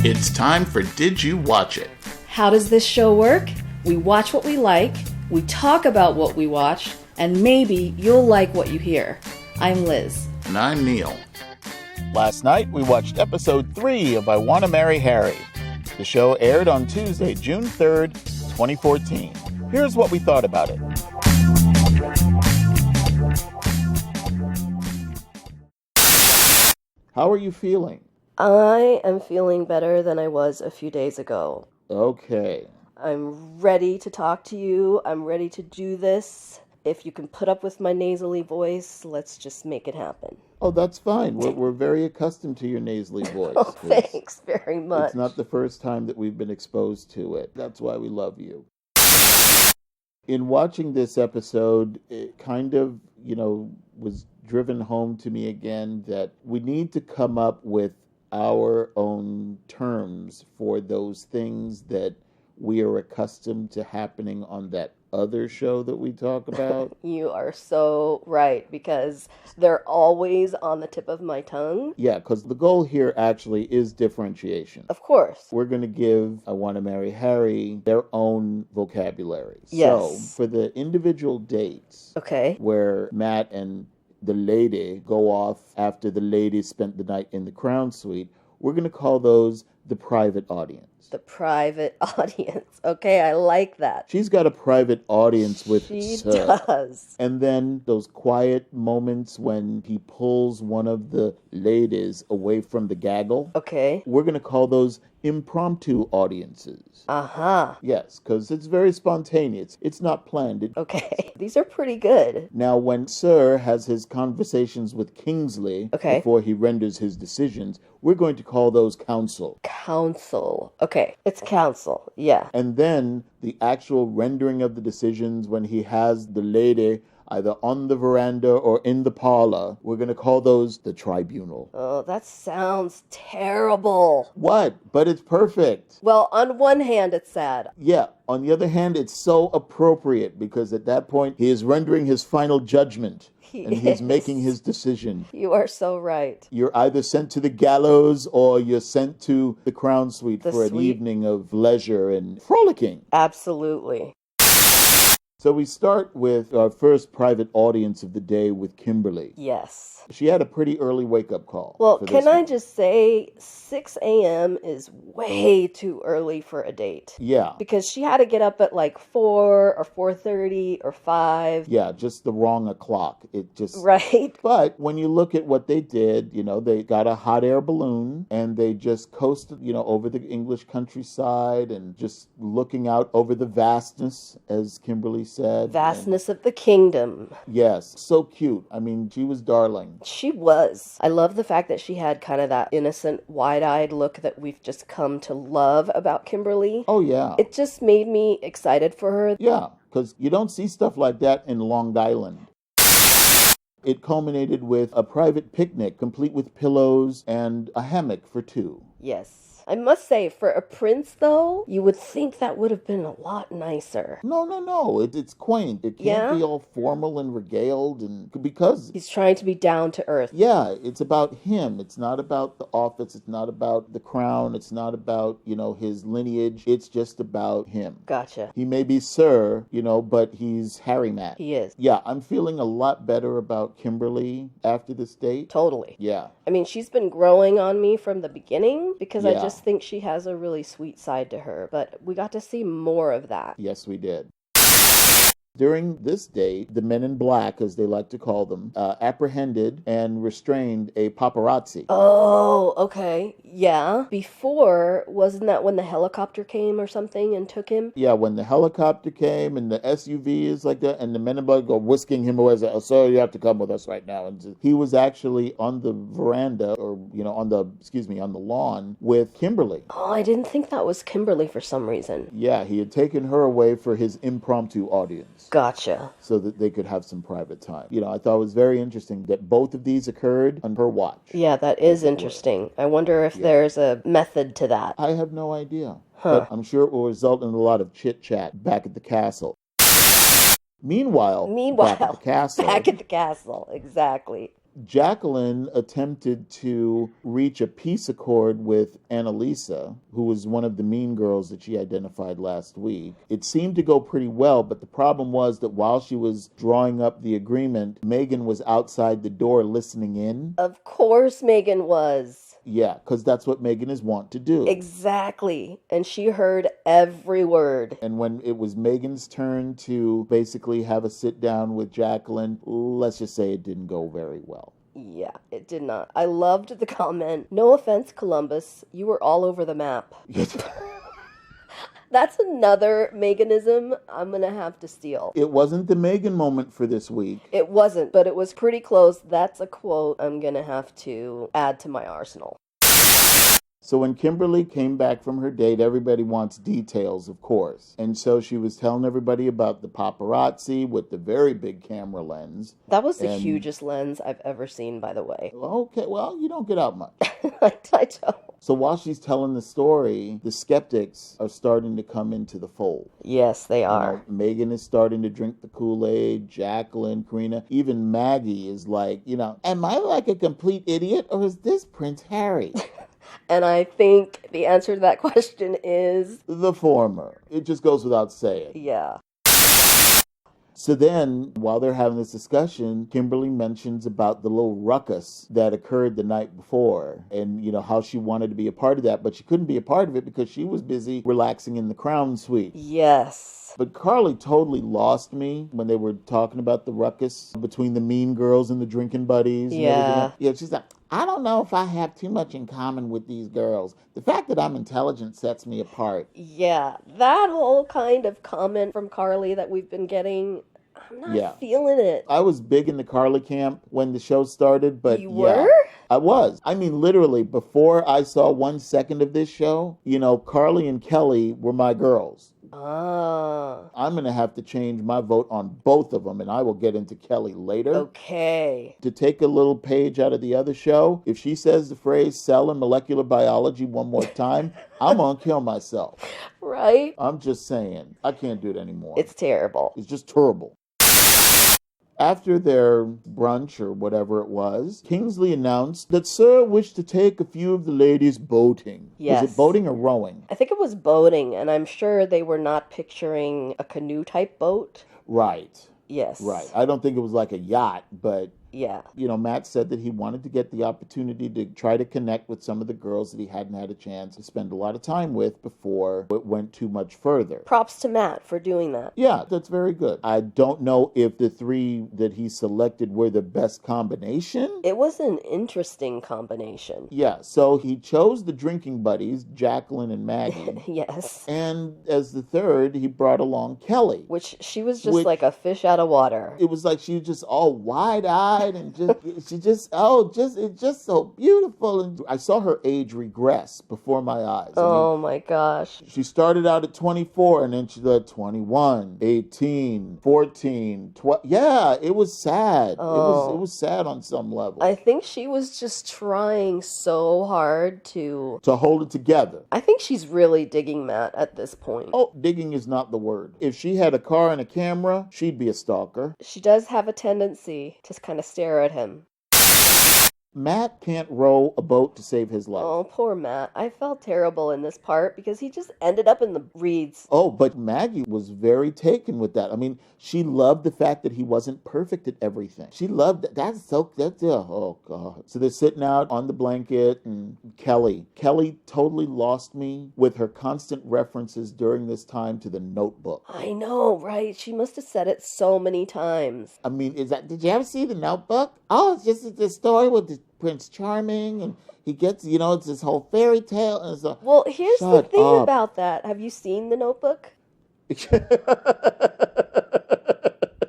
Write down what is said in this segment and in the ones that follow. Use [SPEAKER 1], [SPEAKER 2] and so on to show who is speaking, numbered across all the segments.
[SPEAKER 1] It's time for Did You Watch It?
[SPEAKER 2] How does this show work? We watch what we like, we talk about what we watch, and maybe you'll like what you hear. I'm Liz.
[SPEAKER 1] And I'm Neil.
[SPEAKER 3] Last night, we watched episode 3 of I Want to Marry Harry. The show aired on Tuesday, June 3rd, 2014. Here's what we thought about it. How are you feeling?
[SPEAKER 4] I am feeling better than I was a few days ago.
[SPEAKER 3] Okay.
[SPEAKER 4] I'm ready to talk to you. I'm ready to do this. If you can put up with my nasally voice, let's just make it happen.
[SPEAKER 3] Oh, that's fine. We're very accustomed to your nasally voice.
[SPEAKER 4] Oh, thanks very much.
[SPEAKER 3] It's not the first time that we've been exposed to it. That's why we love you. In watching this episode, it kind of, was driven home to me again that we need to come up with our own terms for those things that we are accustomed to happening on that other show that we talk about.
[SPEAKER 4] You are so right, because they're always on the tip of my tongue.
[SPEAKER 3] Yeah, because the goal here actually is differentiation.
[SPEAKER 4] Of course.
[SPEAKER 3] We're going to give I Want to Marry Harry their own vocabulary.
[SPEAKER 4] Yes.
[SPEAKER 3] So for the individual dates,
[SPEAKER 4] Okay.
[SPEAKER 3] where Matt and the lady go off after the lady spent the night in the Crown Suite, we're going to call those the private audience.
[SPEAKER 4] The private audience. Okay, I like that.
[SPEAKER 3] She's got a private audience with
[SPEAKER 4] She
[SPEAKER 3] Sir.
[SPEAKER 4] does.
[SPEAKER 3] And then those quiet moments when he pulls one of the ladies away from the gaggle.
[SPEAKER 4] Okay.
[SPEAKER 3] We're going to call those impromptu audiences.
[SPEAKER 4] Uh-huh.
[SPEAKER 3] Yes, because it's very spontaneous. It's not planned.
[SPEAKER 4] Okay. These are pretty good.
[SPEAKER 3] Now, when Sir has his conversations with Kingsley
[SPEAKER 4] Okay.
[SPEAKER 3] before he renders his decisions, we're going to call those counsel.
[SPEAKER 4] Counsel. Okay. It's counsel. Yeah.
[SPEAKER 3] And then the actual rendering of the decisions when he has the lady either on the veranda or in the parlor, we're going to call those the tribunal.
[SPEAKER 4] Oh, that sounds terrible.
[SPEAKER 3] What? But it's perfect.
[SPEAKER 4] Well, on one hand, it's sad.
[SPEAKER 3] Yeah. On the other hand, it's so appropriate because at that point, he is rendering his final judgment. And he's making his decision.
[SPEAKER 4] You are so right.
[SPEAKER 3] You're either sent to the gallows or you're sent to the Crown Suite for an evening of leisure and frolicking.
[SPEAKER 4] Absolutely.
[SPEAKER 3] So we start with our first private audience of the day with Kimberly.
[SPEAKER 4] Yes.
[SPEAKER 3] She had a pretty early wake-up call.
[SPEAKER 4] Well, can I just say 6 a.m. is way too early for a date.
[SPEAKER 3] Yeah.
[SPEAKER 4] Because she had to get up at like 4 or 4:30 or 5.
[SPEAKER 3] Yeah, just the wrong o'clock. It just...
[SPEAKER 4] Right.
[SPEAKER 3] But when you look at what they did, they got a hot air balloon and they just coasted, over the English countryside and just looking out over the vastness, as Kimberly said.
[SPEAKER 4] Vastness of the kingdom.
[SPEAKER 3] Yes, so cute. I mean, she was darling.
[SPEAKER 4] She was. I love the fact that she had kind of that innocent, wide-eyed look that we've just come to love about Kimberly.
[SPEAKER 3] Oh, yeah.
[SPEAKER 4] It just made me excited for her.
[SPEAKER 3] Yeah, because you don't see stuff like that in Long Island. It culminated with a private picnic, complete with pillows and a hammock for two.
[SPEAKER 4] Yes. I must say, for a prince, though, you would think that would have been a lot nicer.
[SPEAKER 3] No. It's quaint. It can't be all formal and regaled, and because...
[SPEAKER 4] He's trying to be down to earth.
[SPEAKER 3] Yeah, it's about him. It's not about the office. It's not about the crown. It's not about, his lineage. It's just about him.
[SPEAKER 4] Gotcha.
[SPEAKER 3] He may be Sir, but he's Harry Matt.
[SPEAKER 4] He is.
[SPEAKER 3] Yeah, I'm feeling a lot better about Kimberly after this date.
[SPEAKER 4] Totally.
[SPEAKER 3] Yeah.
[SPEAKER 4] I mean, she's been growing on me from the beginning because I
[SPEAKER 3] Yeah.
[SPEAKER 4] just think she has a really sweet side to her, but we got to see more of that.
[SPEAKER 3] Yes, we did. During this date, the men in black, as they like to call them, apprehended and restrained a paparazzi.
[SPEAKER 4] Oh, okay. Yeah. Before, wasn't that when the helicopter came or something and took him?
[SPEAKER 3] Yeah, when the helicopter came and the SUV is like that, and the men in black go whisking him away, say, "Oh, sir, you have to come with us right now." And he was actually on the veranda, or on the lawn with Kimberly.
[SPEAKER 4] Oh, I didn't think that was Kimberly for some reason.
[SPEAKER 3] Yeah, he had taken her away for his impromptu audience.
[SPEAKER 4] Gotcha.
[SPEAKER 3] So that they could have some private time. I thought it was very interesting that both of these occurred on her watch.
[SPEAKER 4] Yeah, that is interesting. I wonder if there's a method to that.
[SPEAKER 3] I have no idea.
[SPEAKER 4] Huh.
[SPEAKER 3] But I'm sure it will result in a lot of chit-chat back at the castle. Meanwhile, back at the castle.
[SPEAKER 4] Back at the castle, exactly.
[SPEAKER 3] Jacqueline attempted to reach a peace accord with Annalisa, who was one of the mean girls that she identified last week. It seemed to go pretty well, but the problem was that while she was drawing up the agreement, Megan was outside the door listening in.
[SPEAKER 4] Of course Megan was.
[SPEAKER 3] Yeah, because that's what Megan is wont to do.
[SPEAKER 4] Exactly. And she heard every word.
[SPEAKER 3] And when it was Megan's turn to basically have a sit down with Jacqueline, let's just say it didn't go very well.
[SPEAKER 4] Yeah, it did not. I loved the comment, "No offense, Columbus, you were all over the map." That's another Meganism I'm going to have to steal.
[SPEAKER 3] It wasn't the Megan moment for this week.
[SPEAKER 4] It wasn't, but it was pretty close. That's a quote I'm going to have to add to my arsenal.
[SPEAKER 3] So when Kimberly came back from her date, everybody wants details, of course. And so she was telling everybody about the paparazzi with the very big camera lens.
[SPEAKER 4] That was the hugest lens I've ever seen, by the way.
[SPEAKER 3] Okay, well, you don't get out much.
[SPEAKER 4] I don't.
[SPEAKER 3] So while she's telling the story, the skeptics are starting to come into the fold.
[SPEAKER 4] Yes, they are.
[SPEAKER 3] You know, Megan is starting to drink the Kool-Aid, Jacqueline, Karina, even Maggie is like, am I like a complete idiot or is this Prince Harry?
[SPEAKER 4] And I think the answer to that question is...
[SPEAKER 3] the former. It just goes without saying.
[SPEAKER 4] Yeah.
[SPEAKER 3] So then, while they're having this discussion, Kimberly mentions about the little ruckus that occurred the night before and, how she wanted to be a part of that, but she couldn't be a part of it because she was busy relaxing in the Crown Suite.
[SPEAKER 4] Yes.
[SPEAKER 3] But Carly totally lost me when they were talking about the ruckus between the mean girls and the drinking buddies.
[SPEAKER 4] Yeah.
[SPEAKER 3] Yeah, she's like, I don't know if I have too much in common with these girls. The fact that I'm intelligent sets me apart.
[SPEAKER 4] Yeah, that whole kind of comment from Carly that we've been getting, I'm not feeling it.
[SPEAKER 3] I was big in the Carly camp when the show started, but
[SPEAKER 4] You were?
[SPEAKER 3] I was. I mean, literally, before I saw 1 second of this show, Carly and Kelly were my girls.
[SPEAKER 4] Ah.
[SPEAKER 3] I'm going to have to change my vote on both of them, and I will get into Kelly later.
[SPEAKER 4] Okay.
[SPEAKER 3] To take a little page out of the other show, if she says the phrase cell and molecular biology one more time, I'm going to kill myself.
[SPEAKER 4] Right?
[SPEAKER 3] I'm just saying. I can't do it anymore.
[SPEAKER 4] It's terrible.
[SPEAKER 3] It's just terrible. After their brunch or whatever it was, Kingsley announced that Sir wished to take a few of the ladies boating.
[SPEAKER 4] Yes.
[SPEAKER 3] Was it boating or rowing?
[SPEAKER 4] I think it was boating, and I'm sure they were not picturing a canoe-type boat.
[SPEAKER 3] Right.
[SPEAKER 4] Yes.
[SPEAKER 3] Right. I don't think it was like a yacht, but...
[SPEAKER 4] Yeah.
[SPEAKER 3] Matt said that he wanted to get the opportunity to try to connect with some of the girls that he hadn't had a chance to spend a lot of time with before it went too much further.
[SPEAKER 4] Props to Matt for doing that.
[SPEAKER 3] Yeah, that's very good. I don't know if the 3 that he selected were the best combination.
[SPEAKER 4] It was an interesting combination.
[SPEAKER 3] Yeah, so he chose the drinking buddies, Jacqueline and Maggie.
[SPEAKER 4] Yes.
[SPEAKER 3] And as the 3rd, he brought along Kelly.
[SPEAKER 4] Which she was just like a fish out of water.
[SPEAKER 3] It was like she was just all wide-eyed and it's just so beautiful. And I saw her age regress before my eyes.
[SPEAKER 4] My gosh.
[SPEAKER 3] She started out at 24 and then she got 21, 18, 14, 12. Yeah, it was sad. It was sad on some level.
[SPEAKER 4] I think she was just trying so hard to
[SPEAKER 3] hold it together.
[SPEAKER 4] I think she's really digging Matt at this point.
[SPEAKER 3] Oh, digging is not the word. If she had a car and a camera, she'd be a stalker.
[SPEAKER 4] She does have a tendency to kind of stare at him.
[SPEAKER 3] Matt can't row a boat to save his life.
[SPEAKER 4] Oh, poor Matt. I felt terrible in this part because he just ended up in the reeds.
[SPEAKER 3] Oh, but Maggie was very taken with that. I mean, she loved the fact that he wasn't perfect at everything. She loved that. That's oh, God. So they're sitting out on the blanket and Kelly totally lost me with her constant references during this time to the Notebook.
[SPEAKER 4] I know, right? She must have said it so many times.
[SPEAKER 3] I mean, did you ever see the Notebook? Oh, it's just the story with the Prince Charming and he gets, it's this whole fairy tale. And so,
[SPEAKER 4] well, here's the thing about that. Have you seen the Notebook?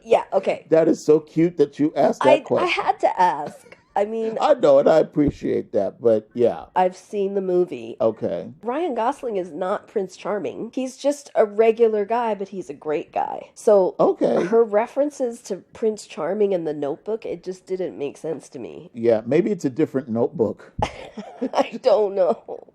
[SPEAKER 4] Yeah, okay.
[SPEAKER 3] That is so cute that you asked that question.
[SPEAKER 4] I had to ask. I mean...
[SPEAKER 3] I know, and I appreciate that, but yeah.
[SPEAKER 4] I've seen the movie.
[SPEAKER 3] Okay.
[SPEAKER 4] Ryan Gosling is not Prince Charming. He's just a regular guy, but he's a great guy. So her references to Prince Charming in the Notebook, it just didn't make sense to me.
[SPEAKER 3] Yeah, maybe it's a different Notebook.
[SPEAKER 4] I don't know.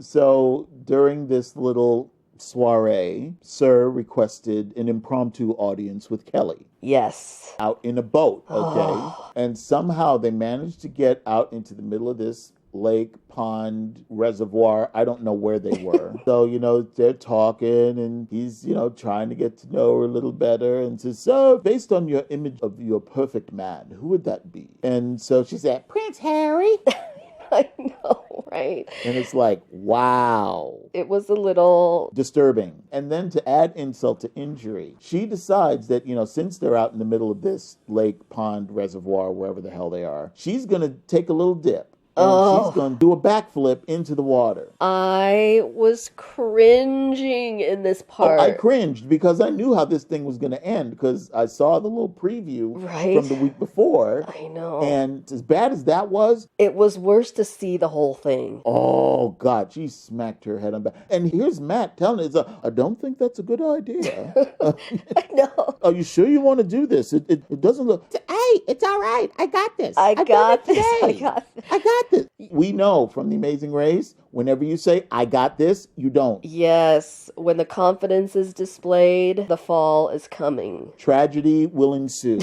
[SPEAKER 3] So during this little soiree, Sir requested an impromptu audience with Kelly.
[SPEAKER 4] Yes.
[SPEAKER 3] Out in a boat, okay? And somehow they managed to get out into the middle of this lake, pond, reservoir. I don't know where they were. So, they're talking and he's, trying to get to know her a little better and says, so based on your image of your perfect man, who would that be? And so she said, Prince Harry.
[SPEAKER 4] I know, right?
[SPEAKER 3] And it's like, wow.
[SPEAKER 4] It was a little
[SPEAKER 3] disturbing. And then to add insult to injury, she decides that, since they're out in the middle of this lake, pond, reservoir, wherever the hell they are, she's going to take a little dip. And she's going to do a backflip into the water.
[SPEAKER 4] I was cringing in this part.
[SPEAKER 3] I cringed because I knew how this thing was going to end because I saw the little preview from the week before.
[SPEAKER 4] I know.
[SPEAKER 3] And as bad as that was,
[SPEAKER 4] it was worse to see the whole thing.
[SPEAKER 3] Oh, God, she smacked her head on back. And here's Matt telling her, I don't think that's a good idea.
[SPEAKER 4] I know.
[SPEAKER 3] Are you sure you want to do this? It doesn't look... Hey, it's all right. I got this.
[SPEAKER 4] I got this.
[SPEAKER 3] We know from The Amazing Race, whenever you say, I got this, you don't.
[SPEAKER 4] Yes. When the confidence is displayed, the fall is coming.
[SPEAKER 3] Tragedy will ensue.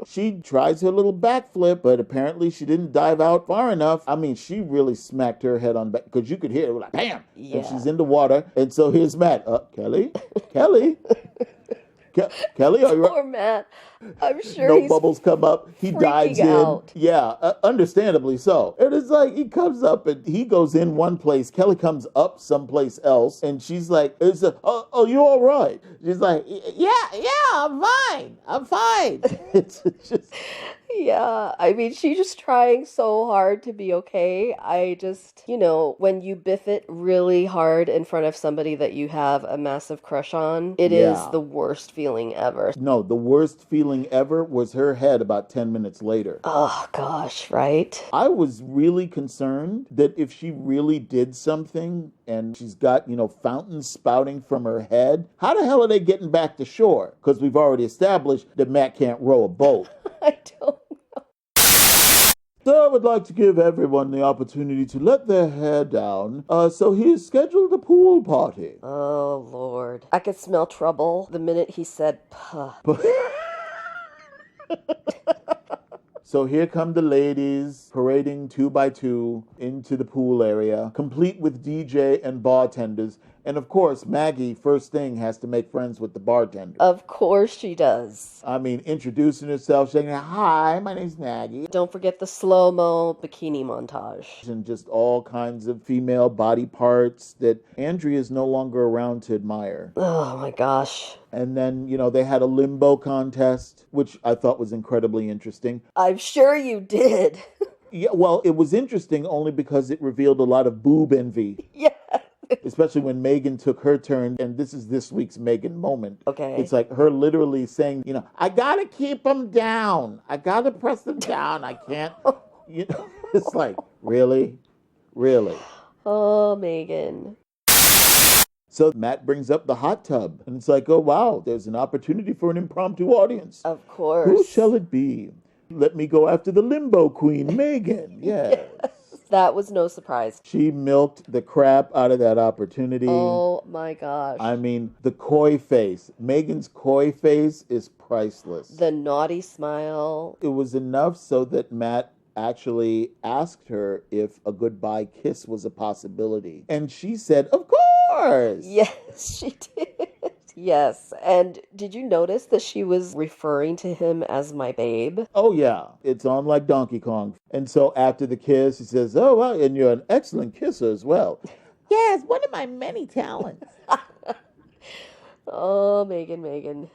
[SPEAKER 3] She tries her little backflip, but apparently she didn't dive out far enough. I mean, she really smacked her head on back because you could hear it like, bam!
[SPEAKER 4] Yeah.
[SPEAKER 3] And she's in the water. And so here's Matt. Kelly? Kelly? Kelly, are you
[SPEAKER 4] Poor Matt. I'm sure
[SPEAKER 3] no bubbles come up. He dives
[SPEAKER 4] out.
[SPEAKER 3] in. Yeah, understandably so. And it's like he comes up and he goes in one place. Kelly comes up someplace else. And she's like, oh, you all right? She's like, yeah, I'm fine. It's just...
[SPEAKER 4] Yeah, I mean, she's just trying so hard to be okay. I just, when you biff it really hard in front of somebody that you have a massive crush on, it is the worst feeling ever.
[SPEAKER 3] No, the worst feeling ever was her head about 10 minutes later.
[SPEAKER 4] Oh, gosh, right?
[SPEAKER 3] I was really concerned that if she really did something and she's got, fountains spouting from her head, how the hell are they getting back to shore? Because we've already established that Matt can't row a boat.
[SPEAKER 4] I don't.
[SPEAKER 3] So I would like to give everyone the opportunity to let their hair down. So he has scheduled a pool party.
[SPEAKER 4] Oh, Lord. I could smell trouble the minute he said, puh.
[SPEAKER 3] So here come the ladies parading 2 by 2 into the pool area, complete with DJ and bartenders. And of course, Maggie, first thing, has to make friends with the bartender.
[SPEAKER 4] Of course she does.
[SPEAKER 3] I mean, introducing herself, saying, hi, my name's Maggie.
[SPEAKER 4] Don't forget the slow-mo bikini montage.
[SPEAKER 3] And just all kinds of female body parts that Andrea is no longer around to admire.
[SPEAKER 4] Oh, my gosh.
[SPEAKER 3] And then, they had a limbo contest, which I thought was incredibly interesting.
[SPEAKER 4] I'm sure you did.
[SPEAKER 3] Yeah, well, it was interesting only because it revealed a lot of boob envy.
[SPEAKER 4] Yeah.
[SPEAKER 3] Especially when Megan took her turn, and this is this week's Megan moment.
[SPEAKER 4] Okay.
[SPEAKER 3] It's like her literally saying, I gotta keep them down. I gotta press them down. I can't, it's like, really? Really?
[SPEAKER 4] Oh, Megan.
[SPEAKER 3] So Matt brings up the hot tub, and it's like, oh, wow, there's an opportunity for an impromptu audience.
[SPEAKER 4] Of course.
[SPEAKER 3] Who shall it be? Let me go after the limbo queen, Megan. Yes.
[SPEAKER 4] That was no surprise.
[SPEAKER 3] She milked the crap out of that opportunity.
[SPEAKER 4] Oh, my gosh.
[SPEAKER 3] I mean, the coy face. Megan's coy face is priceless.
[SPEAKER 4] The naughty smile.
[SPEAKER 3] It was enough so that Matt actually asked her if a goodbye kiss was a possibility. And she said, of course!
[SPEAKER 4] Yes, she did. Yes, and did you notice that she was referring to him as my babe?
[SPEAKER 3] Oh, yeah. It's on like Donkey Kong. And so after the kiss, he says, oh, well, and you're an excellent kisser as well. Yes, one of my many talents.
[SPEAKER 4] Oh, Megan.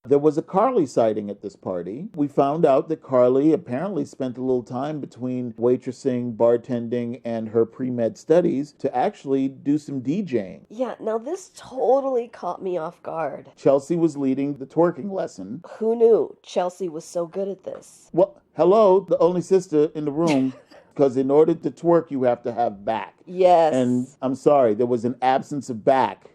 [SPEAKER 3] There was a Carly sighting at this party. We found out that Carly apparently spent a little time between waitressing, bartending, and her pre-med studies to actually do some DJing.
[SPEAKER 4] Yeah, now this totally caught me off guard.
[SPEAKER 3] Chelsea was leading the twerking lesson.
[SPEAKER 4] Who knew Chelsea was so good at this?
[SPEAKER 3] Well, hello, the only sister in the room. Because in order to twerk, you have to have back.
[SPEAKER 4] Yes.
[SPEAKER 3] And I'm sorry, there was an absence of back.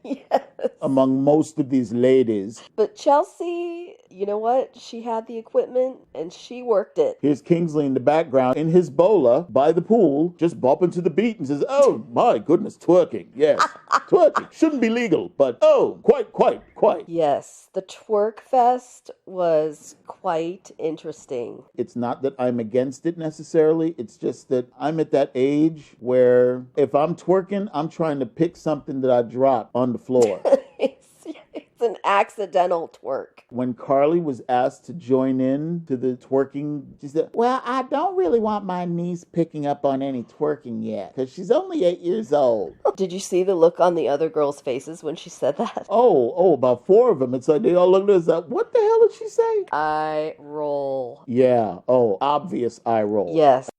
[SPEAKER 4] Yes.
[SPEAKER 3] Among most of these ladies.
[SPEAKER 4] But Chelsea, you know what? She had the equipment and she worked it.
[SPEAKER 3] Here's Kingsley in the background in his bowler by the pool, just bopping to the beat and says, oh, my goodness, twerking. Yes, twerking. Shouldn't be legal, but oh, quite.
[SPEAKER 4] Yes, the twerk fest was quite interesting.
[SPEAKER 3] It's not that I'm against it necessarily. It's just that I'm at that age where if I'm twerking, I'm trying to pick something that I dropped on the floor.
[SPEAKER 4] It's an accidental twerk.
[SPEAKER 3] When Carly was asked to join in to the twerking, she said, well, I don't really want my niece picking up on any twerking yet because she's only 8 years old.
[SPEAKER 4] Did you see the look on the other girls' faces when she said that?
[SPEAKER 3] Oh, about 4 of them. It's like they all looked at us like, what the hell did she say?
[SPEAKER 4] Eye roll.
[SPEAKER 3] Yeah. Oh, obvious eye roll.
[SPEAKER 4] Yes.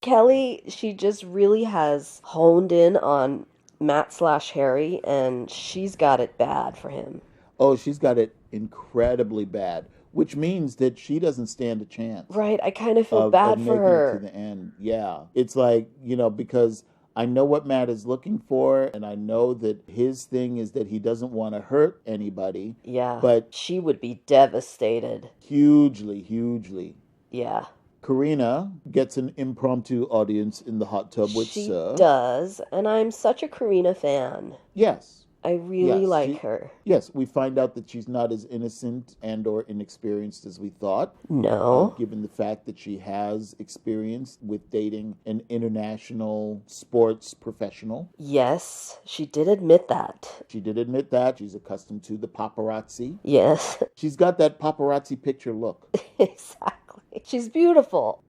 [SPEAKER 4] Kelly, she just really has honed in on Matt/Harry, and she's got it bad for him.
[SPEAKER 3] Oh, she's got it incredibly bad, which means that she doesn't stand a chance.
[SPEAKER 4] Right, I kind of feel bad for her.
[SPEAKER 3] To the end. Yeah. It's like, because I know what Matt is looking for, and I know that his thing is that he doesn't want to hurt anybody.
[SPEAKER 4] Yeah,
[SPEAKER 3] but
[SPEAKER 4] she would be devastated.
[SPEAKER 3] Hugely.
[SPEAKER 4] Yeah.
[SPEAKER 3] Karina gets an impromptu audience in the hot tub with
[SPEAKER 4] She
[SPEAKER 3] Sir.
[SPEAKER 4] does, and I'm such a Karina fan.
[SPEAKER 3] Yes.
[SPEAKER 4] I really like her.
[SPEAKER 3] Yes, we find out that she's not as innocent and or inexperienced as we thought.
[SPEAKER 4] No.
[SPEAKER 3] Given the fact that she has experience with dating an international sports professional.
[SPEAKER 4] Yes, she did admit that.
[SPEAKER 3] She did admit that. She's accustomed to the paparazzi.
[SPEAKER 4] Yes.
[SPEAKER 3] She's got that paparazzi picture look.
[SPEAKER 4] Exactly. She's beautiful.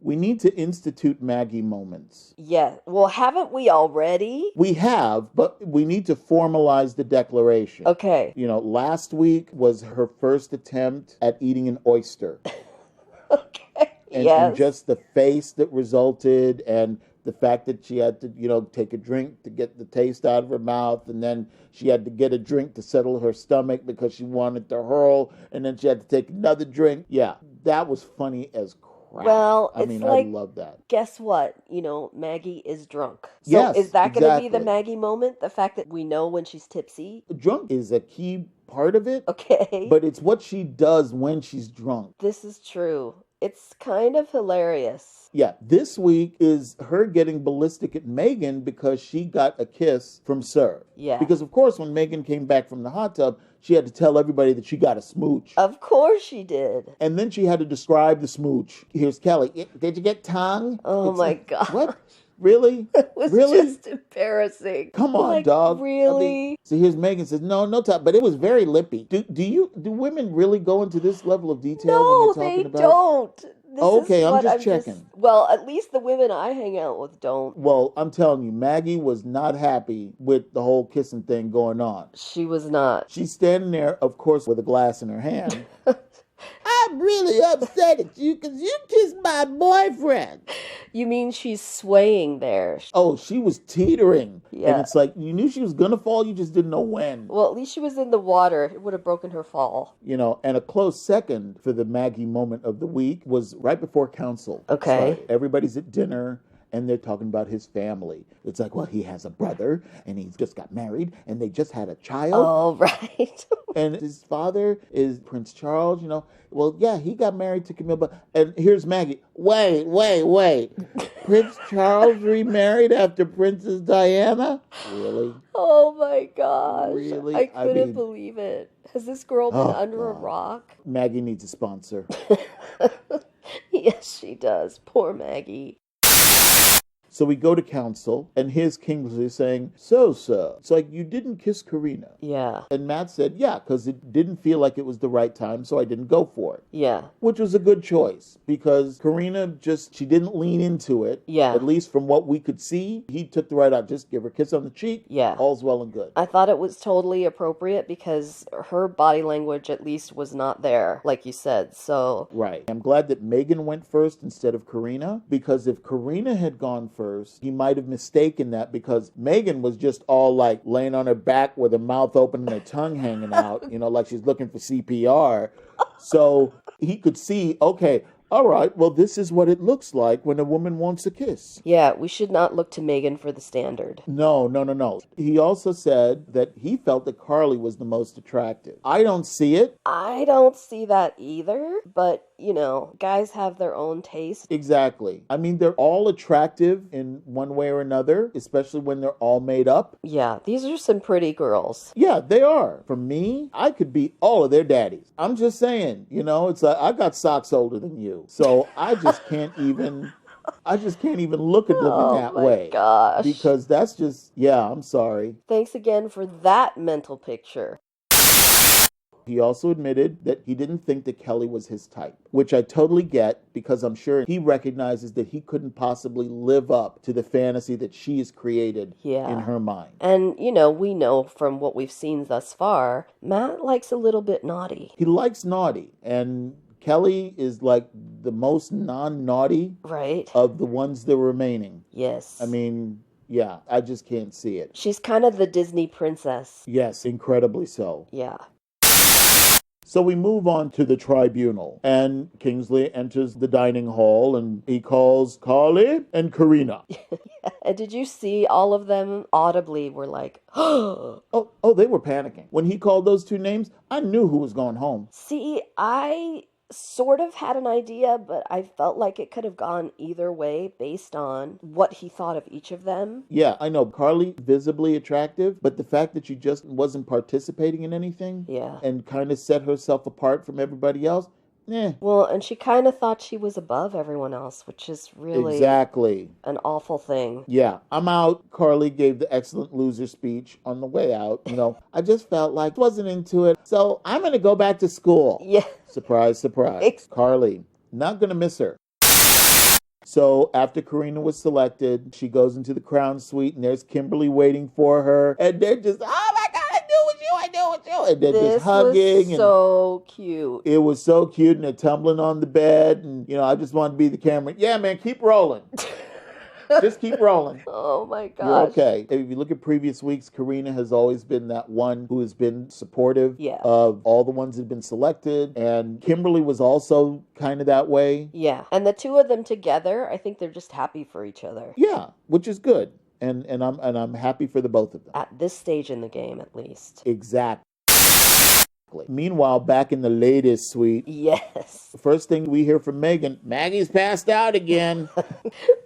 [SPEAKER 3] We need to institute Maggie moments.
[SPEAKER 4] Yeah. Well, haven't we already?
[SPEAKER 3] We have, but we need to formalize the declaration.
[SPEAKER 4] Okay.
[SPEAKER 3] Last week was her first attempt at eating an oyster.
[SPEAKER 4] Okay.
[SPEAKER 3] And just the face that resulted, and the fact that she had to, take a drink to get the taste out of her mouth, and then she had to get a drink to settle her stomach because she wanted to hurl, and then she had to take another drink. Yeah, that was funny as crap.
[SPEAKER 4] Well,
[SPEAKER 3] I love that.
[SPEAKER 4] Guess what? Maggie is drunk. So
[SPEAKER 3] yes,
[SPEAKER 4] is that going to be the
[SPEAKER 3] exactly.
[SPEAKER 4] Maggie moment? The fact that we know when she's tipsy?
[SPEAKER 3] Drunk is a key part of it.
[SPEAKER 4] Okay.
[SPEAKER 3] But it's what she does when she's drunk.
[SPEAKER 4] This is true. It's kind of hilarious.
[SPEAKER 3] Yeah, this week is her getting ballistic at Megan because she got a kiss from Sir.
[SPEAKER 4] Yeah.
[SPEAKER 3] Because, of course, when Megan came back from the hot tub, she had to tell everybody that she got a smooch.
[SPEAKER 4] Of course she did.
[SPEAKER 3] And then she had to describe the smooch. Here's Kelly. Did you get tongue?
[SPEAKER 4] Oh, my God.
[SPEAKER 3] What? Really?
[SPEAKER 4] It was just embarrassing.
[SPEAKER 3] Come on, dog.
[SPEAKER 4] Really?
[SPEAKER 3] So here's Megan says, no tongue. But it was very lippy. Do women really go into this level of detail when they're talking about?
[SPEAKER 4] No, they don't.
[SPEAKER 3] Okay, I'm just checking.
[SPEAKER 4] Well, at least the women I hang out with don't.
[SPEAKER 3] Well, I'm telling you, Maggie was not happy with the whole kissing thing going on.
[SPEAKER 4] She was not.
[SPEAKER 3] She's standing there, of course, with a glass in her hand. I'm really upset at you because you kissed my boyfriend.
[SPEAKER 4] You mean she's swaying there?
[SPEAKER 3] Oh, she was teetering.
[SPEAKER 4] Yeah.
[SPEAKER 3] And it's like, you knew she was going to fall, you just didn't know when.
[SPEAKER 4] Well, at least she was in the water. It would have broken her fall.
[SPEAKER 3] And a close second for the Maggie moment of the week was right before council.
[SPEAKER 4] Okay.
[SPEAKER 3] So everybody's at dinner, and they're talking about his family. It's like, well, he has a brother, and he just got married, and they just had a child.
[SPEAKER 4] Oh, right.
[SPEAKER 3] And his father is Prince Charles, Well, yeah, he got married to Camilla. And here's Maggie. Wait. Prince Charles remarried after Princess Diana? Really?
[SPEAKER 4] Oh, my gosh.
[SPEAKER 3] Really?
[SPEAKER 4] I couldn't believe it. Has this girl been under a rock?
[SPEAKER 3] Maggie needs a sponsor.
[SPEAKER 4] Yes, she does. Poor Maggie.
[SPEAKER 3] So we go to council, and here's Kingsley saying, so, it's like, you didn't kiss Karina.
[SPEAKER 4] Yeah.
[SPEAKER 3] And Matt said, yeah, because it didn't feel like it was the right time, so I didn't go for it.
[SPEAKER 4] Yeah.
[SPEAKER 3] Which was a good choice, because Karina she didn't lean into it.
[SPEAKER 4] Yeah.
[SPEAKER 3] At least from what we could see, he took the right out. Just give her a kiss on the cheek.
[SPEAKER 4] Yeah.
[SPEAKER 3] All's well and good.
[SPEAKER 4] I thought it was totally appropriate because her body language at least was not there, like you said, so...
[SPEAKER 3] Right. I'm glad that Megan went first instead of Karina, because if Karina had gone first, he might have mistaken that, because Megan was just all like laying on her back with her mouth open and her tongue hanging out, like she's looking for CPR. So he could see, okay, all right, well, this is what it looks like when a woman wants a kiss.
[SPEAKER 4] Yeah, we should not look to Megan for the standard.
[SPEAKER 3] No. He also said that he felt that Carly was the most attractive. I don't see it.
[SPEAKER 4] I don't see that either, but, guys have their own taste.
[SPEAKER 3] Exactly. I mean, they're all attractive in one way or another, especially when they're all made up.
[SPEAKER 4] Yeah, these are some pretty girls.
[SPEAKER 3] Yeah, they are. For me, I could be all of their daddies. I'm just saying, it's like I got socks older than you. So I just can't even look at them in that way.
[SPEAKER 4] Oh my gosh.
[SPEAKER 3] Because that's just, I'm sorry.
[SPEAKER 4] Thanks again for that mental picture.
[SPEAKER 3] He also admitted that he didn't think that Kelly was his type, which I totally get because I'm sure he recognizes that he couldn't possibly live up to the fantasy that she has created in her mind.
[SPEAKER 4] And, we know from what we've seen thus far, Matt likes a little bit naughty.
[SPEAKER 3] He likes naughty, and Kelly is like the most non-naughty of the ones that are remaining.
[SPEAKER 4] Yes.
[SPEAKER 3] I mean, yeah, I just can't see it.
[SPEAKER 4] She's kind of the Disney princess.
[SPEAKER 3] Yes, incredibly so.
[SPEAKER 4] Yeah.
[SPEAKER 3] So we move on to the tribunal, and Kingsley enters the dining hall, and he calls Carly and Karina.
[SPEAKER 4] And did you see all of them audibly were like,
[SPEAKER 3] oh, they were panicking. When he called those two names, I knew who was going home.
[SPEAKER 4] See, I sort of had an idea, but I felt like it could have gone either way based on what he thought of each of them.
[SPEAKER 3] Yeah, I know. Carly, visibly attractive, but the fact that she just wasn't participating in anything and kind of set herself apart from everybody else,
[SPEAKER 4] Well, and she kind of thought she was above everyone else, which is really an awful thing.
[SPEAKER 3] Yeah, I'm out. Carly gave the excellent loser speech on the way out. I just felt like I wasn't into it, so I'm going to go back to school.
[SPEAKER 4] Yeah.
[SPEAKER 3] Surprise, surprise. Carly, not going to miss her. So after Karina was selected, she goes into the crown suite, and there's Kimberly waiting for her, and they're just, oh my God, I knew it was you, and they're just hugging.
[SPEAKER 4] Was so cute.
[SPEAKER 3] It was so cute, and they're tumbling on the bed, and I just wanted to be the camera. Yeah, man, keep rolling. Just keep rolling.
[SPEAKER 4] Oh my gosh.
[SPEAKER 3] You're okay. If you look at previous weeks, Karina has always been that one who has been supportive of all the ones that have been selected. And Kimberly was also kind of that way.
[SPEAKER 4] Yeah. And the two of them together, I think they're just happy for each other.
[SPEAKER 3] Yeah, which is good. And I'm happy for the both of them.
[SPEAKER 4] At this stage in the game, at least.
[SPEAKER 3] Exactly. Meanwhile, back in the latest suite,
[SPEAKER 4] yes.
[SPEAKER 3] First thing we hear from Megan, Maggie's passed out again.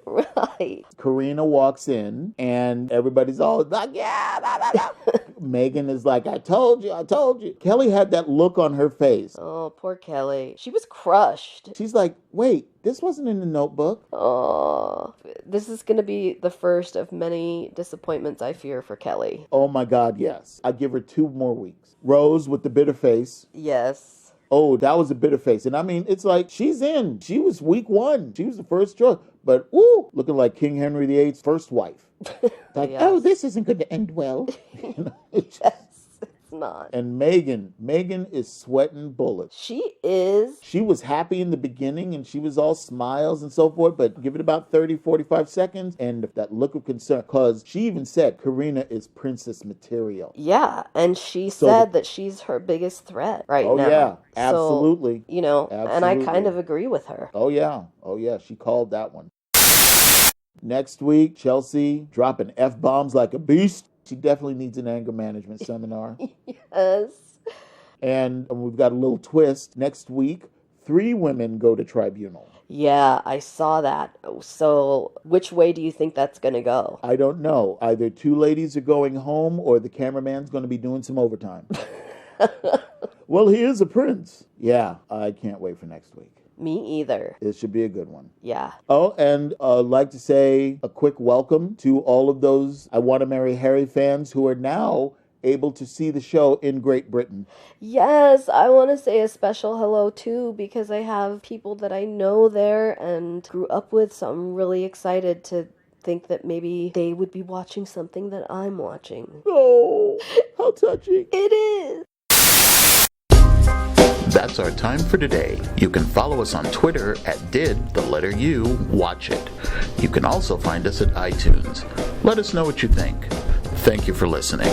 [SPEAKER 4] Right.
[SPEAKER 3] Karina walks in, and everybody's all like, yeah, blah, blah, blah. Megan is like, I told you. Kelly had that look on her face.
[SPEAKER 4] Oh, poor Kelly. She was crushed.
[SPEAKER 3] She's like, wait, this wasn't in the notebook.
[SPEAKER 4] Oh, this is going to be the first of many disappointments I fear for Kelly.
[SPEAKER 3] Oh my God, yes. I give her 2 more weeks. Rose with the bitter face.
[SPEAKER 4] Yes.
[SPEAKER 3] Oh, that was a bitter face. And I mean, it's like, she's in. She was week 1. She was the first choice. But, looking like King Henry VIII's first wife. Like, oh, this isn't going to end well.
[SPEAKER 4] Yes, it's not.
[SPEAKER 3] And Megan is sweating bullets.
[SPEAKER 4] She is.
[SPEAKER 3] She was happy in the beginning, and she was all smiles and so forth, but give it about 30, 45 seconds, and that look of concern, because she even said Karina is princess material.
[SPEAKER 4] Yeah, and she said that she's her biggest threat right now.
[SPEAKER 3] Oh, yeah, absolutely.
[SPEAKER 4] So, and I kind of agree with her.
[SPEAKER 3] Oh, yeah, she called that one. Next week, Chelsea dropping F-bombs like a beast. She definitely needs an anger management seminar.
[SPEAKER 4] Yes.
[SPEAKER 3] And we've got a little twist. Next week, 3 women go to tribunal.
[SPEAKER 4] Yeah, I saw that. So which way do you think that's going to go?
[SPEAKER 3] I don't know. Either 2 ladies are going home or the cameraman's going to be doing some overtime. Well, he is a prince. Yeah, I can't wait for next week.
[SPEAKER 4] Me either.
[SPEAKER 3] It should be a good one.
[SPEAKER 4] Yeah.
[SPEAKER 3] Oh, and I'd like to say a quick welcome to all of those I Want to Marry Harry fans who are now able to see the show in Great Britain.
[SPEAKER 4] Yes, I want to say a special hello too, because I have people that I know there and grew up with, so I'm really excited to think that maybe they would be watching something that I'm watching.
[SPEAKER 3] Oh, how touching.
[SPEAKER 4] It is.
[SPEAKER 1] That's our time for today. You can follow us on Twitter at @DidTheLetterU Watch It. You can also find us at iTunes. Let us know what you think. Thank you for listening.